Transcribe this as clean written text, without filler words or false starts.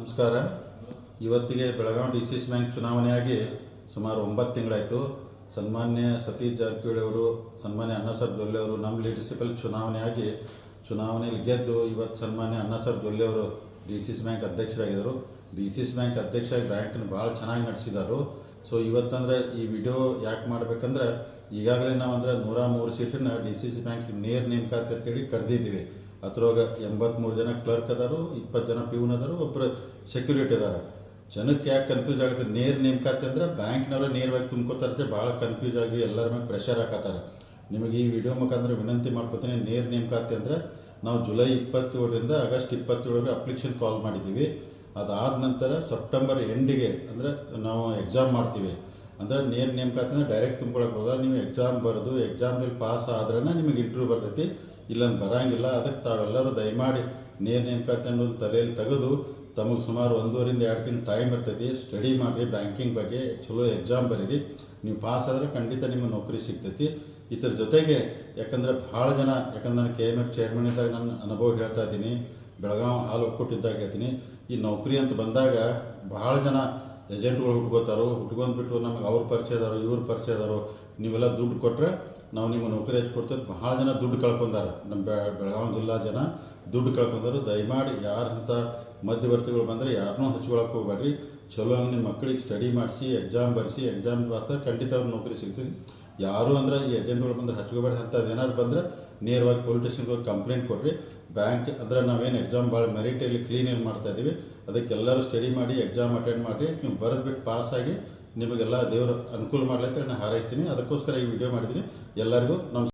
ನಮಸ್ಕಾರ. ಇವತ್ತಿಗೆ Belagavi DCC bank ಚುನಾವಣೆಯಾಗಿ ಸುಮಾರು 9 ತಿಂಗಳಾಯಿತು. ಸನ್ಮಾನ್ಯ ಸತೀಶ್ ಜಾರಕಿಹೊಳಿ ಅವರು, ಸನ್ಮಾನ್ಯ ಅಣ್ಣಾಸಾಹೇಬ್ ಜೊಲ್ಲೆ ಅವರು ನಮ್ಮ ಲೀಡರ್ಶಿಪ್ಪಲ್ಲಿ ಚುನಾವಣೆಯಲ್ಲಿ ಗೆದ್ದು ಇವತ್ತು ಸನ್ಮಾನ್ಯ ಅಣ್ಣಾಸಾಹೇಬ್ ಜೊಲ್ಲೆ ಅವರು DCC ಬ್ಯಾಂಕ್ ಅಧ್ಯಕ್ಷರಾಗಿದ್ದರು. DCC ಬ್ಯಾಂಕ್ ಅಧ್ಯಕ್ಷರಾಗಿ ಬ್ಯಾಂಕನ್ನು ಭಾಳ ಚೆನ್ನಾಗಿ ನಡೆಸಿದರು. ಸೊ ಇವತ್ತಂದ್ರೆ ಈ ವಿಡಿಯೋ ಯಾಕೆ ಮಾಡಬೇಕಂದ್ರೆ, ಈಗಾಗಲೇ ನಾವು 103 ಸೀಟನ್ನ DCC ಬ್ಯಾಂಕಿಗೆ ನೇರ ನೇಮಕಾತಿ ಅಂತೇಳಿ ಕರೆದಿದ್ದೀವಿ. ಅದ್ರೊಳಗೆ 83 ಜನ ಕ್ಲರ್ಕ್ ಅದಾರು, 20 ಜನ ಪ್ಯೂನ್ ಅದಾರು, ಒಬ್ಬರು ಸೆಕ್ಯೂರಿಟಿ ಅದಾರ. ಜನಕ್ಕೆ ಯಾಕೆ ಕನ್ಫ್ಯೂಸ್ ಆಗುತ್ತೆ, ನೇರ ನೇಮಕಾತಿ ಅಂದ್ರೆ ಬ್ಯಾಂಕ್ನವರ ನೇರವಾಗಿ ತುಂಬ್ಕೋತಾರೆ, ಭಾಳ ಕನ್ಫ್ಯೂಸ್ ಆಗಿ ಎಲ್ಲರ ಮೇಲೆ ಪ್ರೆಷರ್ ಹಾಕತ್ತಾರೆ. ನಿಮಗೆ ಈ ವಿಡಿಯೋ ಮುಖಾಂತರ ವಿನಂತಿ ಮಾಡ್ಕೋತೀನಿ, ನೇರ ನೇಮಕಾತಿ ಅಂದರೆ ನಾವು ಜುಲೈ 27ರಿಂದ ಆಗಸ್ಟ್ 27 ಅಪ್ಲಿಕೇಶನ್ ಕಾಲ್ ಮಾಡಿದ್ದೀವಿ. ಅದಾದ ನಂತರ ಸೆಪ್ಟೆಂಬರ್ ಎಂಡಿಗೆ ಅಂದರೆ ನಾವು ಎಕ್ಸಾಮ್ ಮಾಡ್ತೀವಿ. ಅಂದರೆ ನೇರ ನೇಮಕಾತಿ ಅಂದರೆ ಡೈರೆಕ್ಟ್ ತುಂಬ್ಕೊಳಕ್ಕೆ ಹೋದ್ರೆ ನೀವು ಎಕ್ಸಾಮ್ ಬರೆದು ಎಕ್ಸಾಮ್ದಲ್ಲಿ ಪಾಸ್ ಆದ್ರೇ ನಿಮಗೆ ಇಂಟರ್ವ್ಯೂ ಬರ್ತೈತಿ, ಇಲ್ಲಂದು ಬರೋಂಗಿಲ್ಲ. ಅದಕ್ಕೆ ತಾವೆಲ್ಲರೂ ದಯಮಾಡಿ ನೇರ ನೇಮಕಾತಿ ಅನ್ನೋದು ತಲೆಯಲ್ಲಿ ತೆಗೆದು ತಮಗೆ ಸುಮಾರು 1.5 ರಿಂದ 2 ತಿಂಗಳು ಟೈಮ್ ಇರ್ತೈತಿ, ಸ್ಟಡಿ ಮಾಡಿರಿ, ಬ್ಯಾಂಕಿಂಗ್ ಬಗ್ಗೆ ಚಲೋ ಎಕ್ಸಾಮ್ ಬರೀರಿ. ನೀವು ಪಾಸ್ ಆದರೆ ಖಂಡಿತ ನಿಮಗೆ ನೌಕರಿ ಸಿಗ್ತೈತಿ. ಇದ್ರ ಜೊತೆಗೆ ಯಾಕಂದರೆ ಭಾಳ ಜನ, ಯಾಕಂದ್ರೆ ನಾನು KMF ಚೇರ್ಮನ್ ಇದ್ದಾಗ ನನ್ನ ಅನುಭವ ಹೇಳ್ತಾ ಇದ್ದೀನಿ, ಬೆಳಗಾವಿ ಹಾಲು ಒಕ್ಕೂಟಿದ್ದಾಗ ಹೇಳ್ತೀನಿ, ಈ ನೌಕರಿ ಅಂತ ಬಂದಾಗ ಭಾಳ ಜನ ಏಜೆಂಟ್ಗಳು ಹುಟ್ಕೊಂಡ್ಬಿಟ್ಟು ನಮಗೆ ಅವ್ರ ಪರಿಚಯದವರು ಇವ್ರ ಪರಿಚಯದವರು ನೀವೆಲ್ಲ ದುಡ್ಡು ಕೊಟ್ಟರೆ ನಾವು ನಿಮ್ಮ ನೌಕರಿ ಹಚ್ಕೊಡ್ತೇವೆ. ಭಾಳ ಜನ ದುಡ್ಡು ಕಳ್ಕೊಂಡಾರ, ನಮ್ಮ ಬೆಳಗಾವಿ ಜಿಲ್ಲಾ ಜನ ದುಡ್ಡು ಕಳ್ಕೊಂಡಾರು. ದಯಮಾಡಿ ಯಾರಂಥ ಮಧ್ಯವರ್ತಿಗಳು ಬಂದರೆ ಯಾರನ್ನೂ ಹಚ್ಕೊಳಕ್ಕೆ ಹೋಗ್ಬೇಡ್ರಿ. ಚಲೋ ಹಂಗೆ ನಿಮ್ಮ ಮಕ್ಕಳಿಗೆ ಸ್ಟಡಿ ಮಾಡಿಸಿ ಎಕ್ಸಾಮ್ ಬರೆಸಿ, ಎಕ್ಸಾಮ್ ಪಾಸ್ ಖಂಡಿತ ಅವ್ರ ನೌಕರಿ ಸಿಗ್ತದೆ. ಯಾರು ಅಂದ್ರೆ ಈ ಏಜೆಂಟ್ಗಳು ಬಂದರೆ ಹಚ್ಕೋಬೇಡಿ. ಅಂಥದ್ದು ಏನಾದ್ರು ಬಂದರೆ ನೇರವಾಗಿ ಪೊಲೀಸ್ ಸ್ಟೇಷನ್ಗೆ ಹೋಗಿ ಕಂಪ್ಲೇಂಟ್ ಕೊಡ್ರಿ. ಬ್ಯಾಂಕ್ ಅಂದರೆ ನಾವೇನು ಎಕ್ಸಾಮ್ ಭಾಳ ಮೆರಿಟಲ್ಲಿ ಕ್ಲೀನಲ್ಲಿ ಮಾಡ್ತಾಯಿದ್ದೀವಿ, ಅದಕ್ಕೆಲ್ಲರೂ ಸ್ಟಡಿ ಮಾಡಿ ಎಕ್ಸಾಮ್ ಅಟೆಂಡ್ ಮಾಡಿ ನೀವು ಬರೆದ್ಬಿಟ್ಟು ಪಾಸಾಗಿ ನಿಮಗೆಲ್ಲ ದೇವರು ಅನುಕೂಲ ಮಾಡ್ಲತ್ತೆ ನಾನು ಹಾರೈಸ್ತೀನಿ. ಅದಕ್ಕೋಸ್ಕರ ಈ ವಿಡಿಯೋ ಮಾಡಿದ್ದೀನಿ. ಎಲ್ಲರಿಗೂ ನಮಸ್ಕಾರ.